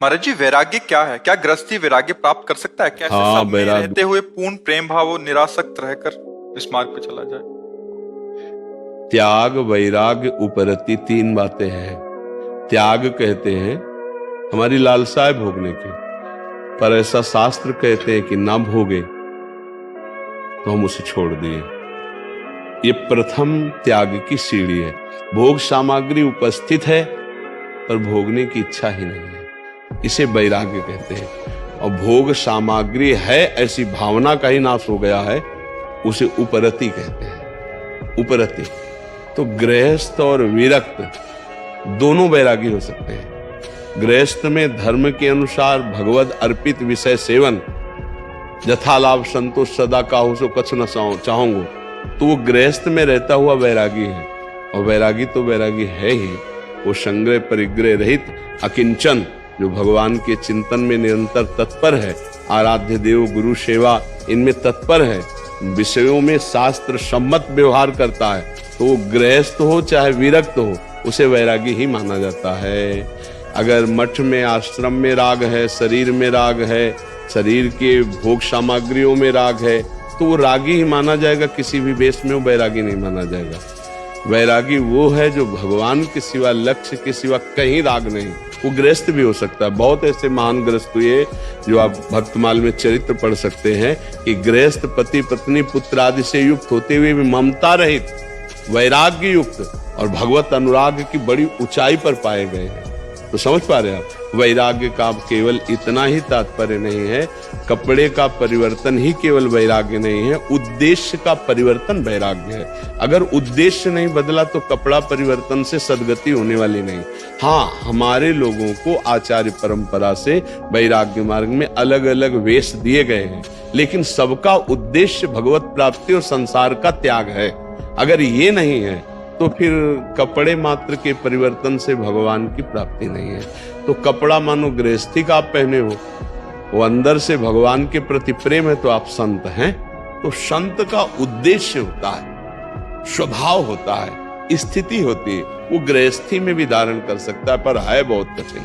महाराज जी, वैराग्य क्या है? क्या गृहस्थी वैराग्य प्राप्त कर सकता है? क्या हाँ, सब में रहते हुए पूर्ण प्रेम भाव और निरासक्त रहकर इस मार्ग पे चला जाए? त्याग, वैराग्य, उपरति, तीन बातें हैं। त्याग कहते हैं हमारी लालसाएं भोगने की, पर ऐसा शास्त्र कहते हैं कि ना भोगे तो हम उसे छोड़ दिए। ये प्रथम त्याग की सीढ़ी है। भोग सामग्री उपस्थित है पर भोगने की इच्छा ही नहीं है, इसे वैराग्य कहते हैं। और भोग सामग्री है ऐसी भावना का ही नाश हो गया है, उसे उपरति कहते हैं। उपरति तो गृहस्थ और विरक्त दोनों वैरागी हो सकते हैं। गृहस्थ में धर्म के अनुसार भगवत अर्पित विषय सेवन, यथा लाभ संतोष सदा काहू सो कछ न चाहूंगो, तो वो गृहस्थ में रहता हुआ वैरागी है। और वैरागी तो वैरागी है ही, वो संग्रह परिग्रह रहित अकिंचन, जो भगवान के चिंतन में निरंतर तत्पर है, आराध्य देव गुरु सेवा इनमें तत्पर है, विषयों में शास्त्र सम्मत व्यवहार करता है, तो वो गृहस्थ हो चाहे विरक्त हो, उसे वैरागी ही माना जाता है। अगर मठ में आश्रम में राग है, शरीर में राग है, शरीर के भोग सामग्रियों में राग है, तो वो रागी ही माना जाएगा, किसी भी वेश में वो वैरागी नहीं माना जाएगा। वैरागी वो है जो भगवान के सिवा, लक्ष्य के सिवा कहीं राग नहीं। वो गृहस्थ भी हो सकता है। बहुत ऐसे महान गृहस्थ हुए जो आप भक्तमाल में चरित्र पढ़ सकते हैं कि गृहस्थ पति पत्नी पुत्र आदि से युक्त होते हुए भी ममता रहित, वैराग्य युक्त और भगवत अनुराग की बड़ी ऊंचाई पर पाए गए हैं। तो समझ पा रहे हैं आप, वैराग्य का केवल इतना ही तात्पर्य नहीं है, कपड़े का परिवर्तन ही केवल वैराग्य नहीं है, उद्देश्य का परिवर्तन वैराग्य है। अगर उद्देश्य नहीं बदला तो कपड़ा परिवर्तन से सद्गति होने वाली नहीं। हाँ, हमारे लोगों को आचार्य परंपरा से वैराग्य मार्ग में अलग अलग वेश दिए गए हैं, लेकिन सबका उद्देश्य भगवत प्राप्ति और संसार का त्याग है। अगर ये नहीं है तो फिर कपड़े मात्र के परिवर्तन से भगवान की प्राप्ति नहीं है। तो कपड़ा मानो गृहस्थी का आप पहने हो, वो अंदर से भगवान के प्रति प्रेम है तो आप संत हैं। तो संत का उद्देश्य होता है, स्वभाव होता है, स्थिति होती है, वो गृहस्थी में भी धारण कर सकता है, पर है बहुत कठिन।